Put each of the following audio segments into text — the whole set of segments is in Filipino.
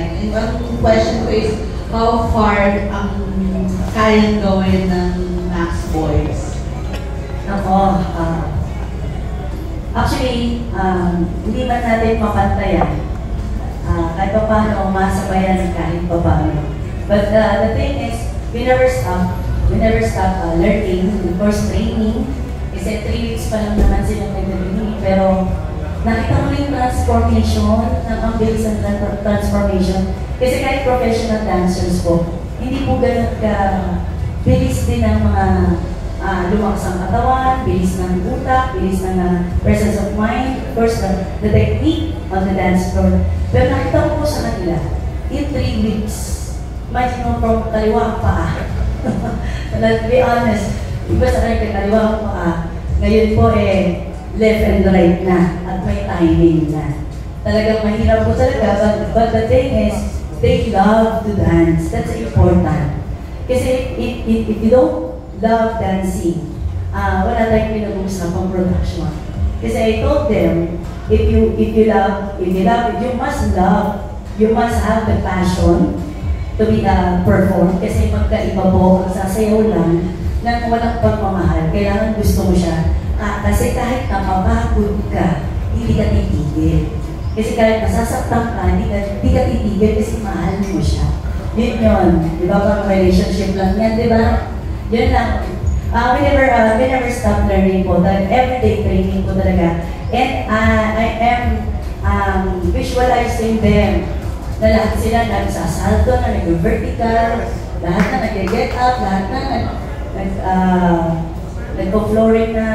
night. And ang question ko is, how far ang kayang gawin ng Max Boys? Ako, actually, hindi man natin mapantayan. Kahit pa paano, masabayan kahit pa paano. But the thing is, we never stop learning, of course, training. Kasi 3 weeks pa lang naman silang nag-training. Pero nakita mo yung transformation, ang bilis ng transformation. Kasi kahit professional dancers po, hindi po ganun ka bilis din ang mga lumakas ang katawan, bilis ng utak, bilis ng presence of mind, of course, the technique of the dance floor. Pero nakita ko po sa kanila, in 3 weeks, imagine mo from kaliwa ang paa. To be honest, iba sa kanila kaliwa ang paa, ngayon po left and right na, at may timing na. Talagang mahirap po talaga, but the thing is, they love to dance. That's important. Kasi if you don't love dancing, wala tayong pinag-uusapang production. Kasi I told them, if you love it, you must have the passion to be perform. Kasi magkaiba po, sasayaw lang, nang walang pagmamahal, kailangan gusto mo siya. Kasi kahit napapagod ka, hindi ka titigil. Kasi kahit nasasaktan ka, hindi ka titigil kasi mahal mo siya. Yun yun. Di ba pang relationship lang yan, di ba? Yun lang. We never stop learning po. Everyday training po talaga. And I am visualizing them na lahat sila nagsasalto, na nag-vertical, lahat na nag-get up, lahat na nag-flooring na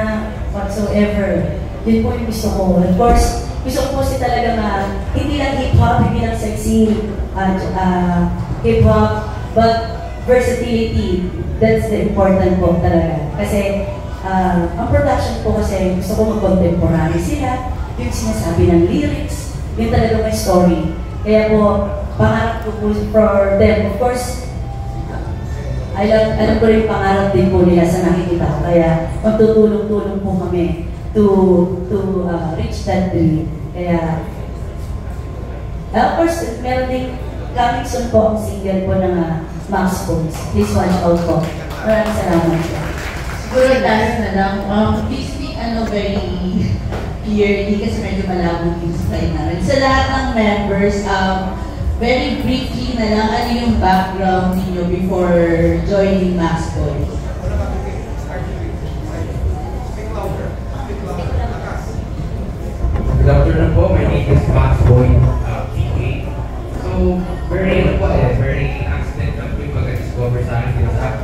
whatsoever. Yun po yung gusto ko. Of course, gusto ko kasi talaga hindi lang hip-hop, hindi lang sexy hip-hop, but versatility. That's the important po talaga. Kasi ang production po kasi gusto ko mag-contemporary sila, yung sinasabi ng lyrics, yung talaga may story. Kaya po, pangarap ko po for them. Of course, alam ko rin pangarap din po nila sa nakikita ko. Kaya magtutulong-tulong po kami to reach that dream. Kaya, of course, meron din coming soon po ang single po ng Max Boys. Please watch out po. Maraming salamat po. Siguro last na lang, please speak very clearly kasi medyo malabo yung slide namin. Sa lahat ng members, very briefly na lang, ano yung background ninyo before joining Max Boys? Good afternoon po, my name is Max Boy, PK. So, very accident lang po yung pag-discover sa akin dito sa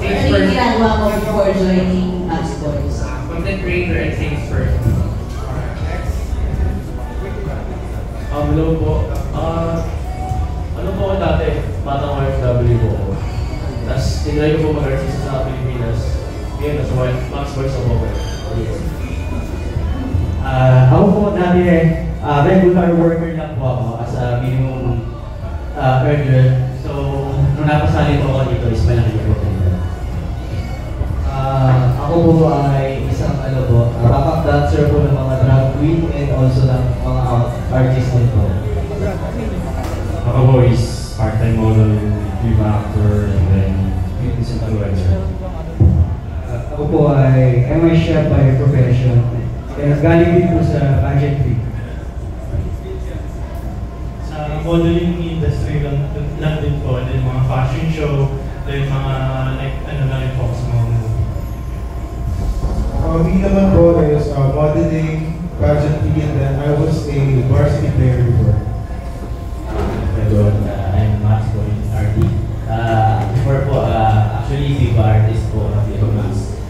ano yung ginagawa mo before joining Max Boys? Content creator and things first. Hello po. Ano po ako dati? Batang OFW po ako. Tapos, tinry ko po mag-artista sa Pilipinas. Ngayon, nasa Max Boys ako po. Ako po dati regular worker lang po ako as a minimum earner. So, nung napasali po ako dito is malaki po. Ako po ay isang backup dancer po ng mga drag queen and also ng mga artist din po. Ako po is part-time model, film actor, and then fitness influencer. Ako po ay I'm a chef by profession. Kaya galing din po sa pageantry. Sa modeling industry lang din po, din mga fashion show, din mga lang po sa mga movie. Me naman po is modeling, pageantry, and then I was a varsity player before. Hello, I'm Max Boy, RD. Before po, actually, Viva artist po kami ng Max.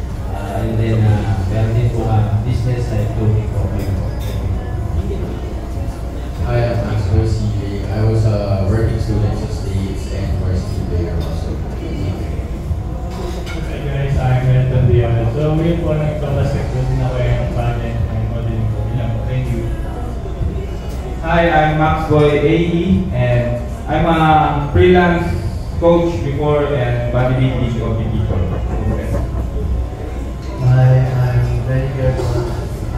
And then, meron din po business like clothing po. Hi, I'm Max Boy, CJ. I was a working student sa States and varsity player also. Hi guys, I'm Elton Dion. So, ngayon po, nagpapasketball din ako yung pageant and modeling po. Thank you. Hi, I'm Max Boy AE and I'm a freelance coach before and bodybuilding competitor. Hi, I'm very good.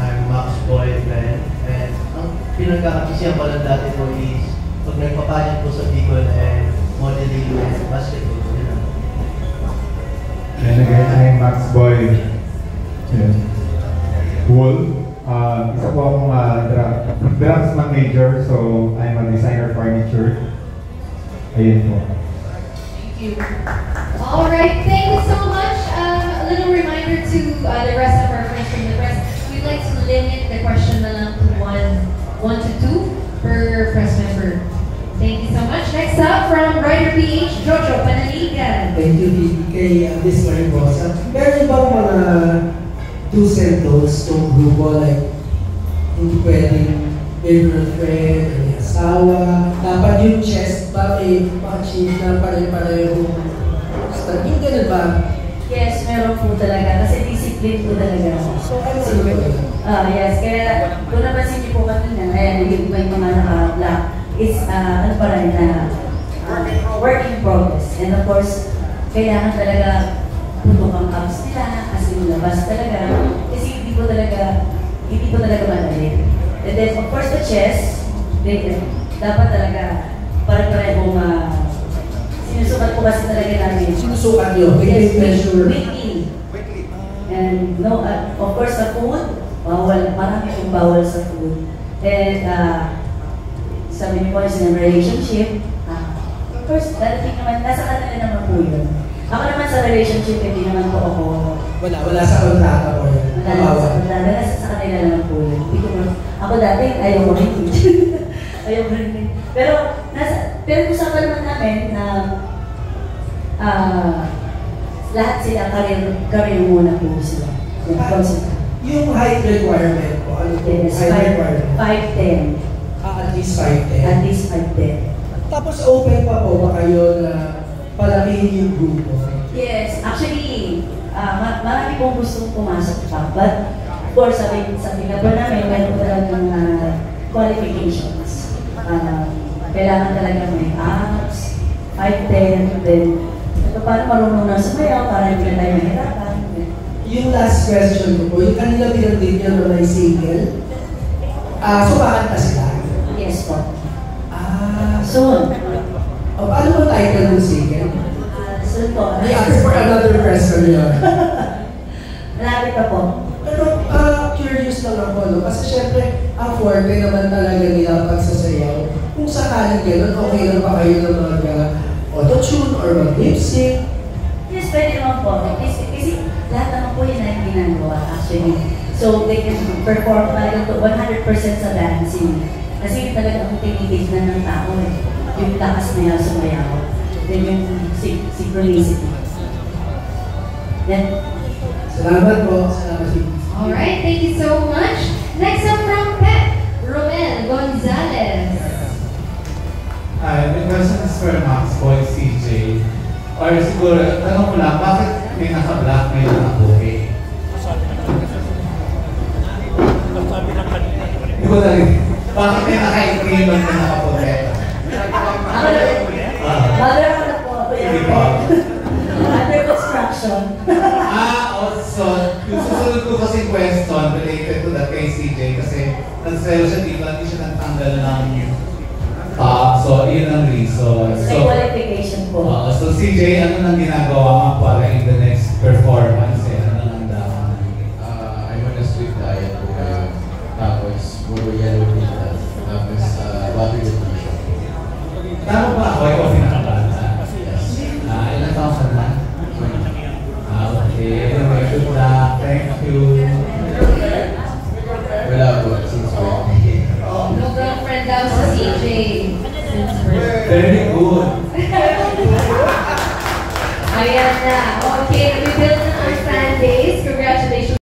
I'm Max Boy Ben and ang pinagkakapisiyan ko lang dati po is pag nagpapalit po sa Bicol and modeling and basketball. Yun lang. And again, I'm Max Boy. Yes. Wool. Isa po akong draftsman major, so I'm a designer furniture. Ayun po. Thank you. All right, thank you so much. A little reminder to the rest of our friends from the press. We'd like to limit the question na lang to one to two per press member. Thank you so much. Next up from Rider PH, Jojo Panaligan. Thank you, kay Miss Mariposa. Meron bang mga do's and don'ts itong grupo? Like, hindi pwedeng may girlfriend, may asawa. Dapat yung chest ba may pa-achieve na pare-pareho? Yung ganun ba? Yes, meron po talaga. Kasi discipline po talaga. So, ano sa ito? Yes, kaya kung napansin niyo po kanina, yung may mga naka-black, is ano pa rin na work in progress. And of course, kailangan talaga putok ang abs nila kasi labas talaga. Kasi hindi po talaga madali. And then of course the chest, dapat talaga pare-parehong sinusukat po kasi talaga namin. Sinusukat nyo? Yes, measure? Weekly. And no, of course sa food, marami pong bawal sa food. And sabi niyo po is in a relationship. Of course, darating naman, nasa kanila naman po yun. Ako naman sa relationship, hindi naman po ako... Wala sa kontrata po yun. Wala sa kontrata, nasa kanila naman po yun. Ako dati, ayaw ko rin. Ayaw ko rin. Pero usapan naman namin na lahat sila, career muna po sila. Yung height requirement po, ano po? Yes, Height requirement? 5'10". At least 5'10". At least 5'10". Tapos open pa po ba kayo na palakihin yung grupo? Yes, actually, marami pong gustong pumasok pa. But, of course, sabi nga po namin, meron po talagang qualifications. Kailangan talaga may abs, 5'10", then, paano marunong na sumayaw para hindi na tayo mahirapan. Yung last question ko po, yung kanila pinag-date nyo na may single, sumakanta sila? Yes po. Soon. Paano mo title ng single? Soon po. I ask for another question yun. Malapit pa po. Pero curious lang ako, no? Kasi syempre, ang forte naman talaga nila pagsasayaw. Kung sakaling gano'n, okay lang ba kayo ng mga auto-tune or mag-lip-sync? Yes, pwede naman po. Kasi lahat naman po yun ang ginagawa actually. So they can perform talaga to 100% sa dancing. Kasi talaga ang tinitignan ng tao yung lakas na yung sumayaw. Then yung synchronicity. Then, salamat po. Salamat. Alright, thank you so much. Next up from Pep, Romel Gonzalez. Hi, my question is for Max Boy, CJ. Or siguro, tanong ko lang, bakit may naka-black, may naka-bouquet? Hindi ko lang, bakit may naka-cream at may naka-bouquet? Bago na po ako yan. Under construction. Also, yung susunod ko kasi question related to that kay CJ kasi nagselo siya dito, hindi siya nagtanggal ng top. So, yun ang reason. May qualification po. So, CJ, ano nang ginagawa mo para in the next performance? Ano nang daman? I'm on a strict diet. Tapos, puro yellow pizza. Tapos, water depletion. Tama ba ako? Ikaw pinakabata? Yes. Ilang taon ka na? Okay. Anyway, good luck. Thank you. Wala po. Since birthday. No girlfriend daw sa CJ. Since birthday. Very good. Ayan na. Okay, we built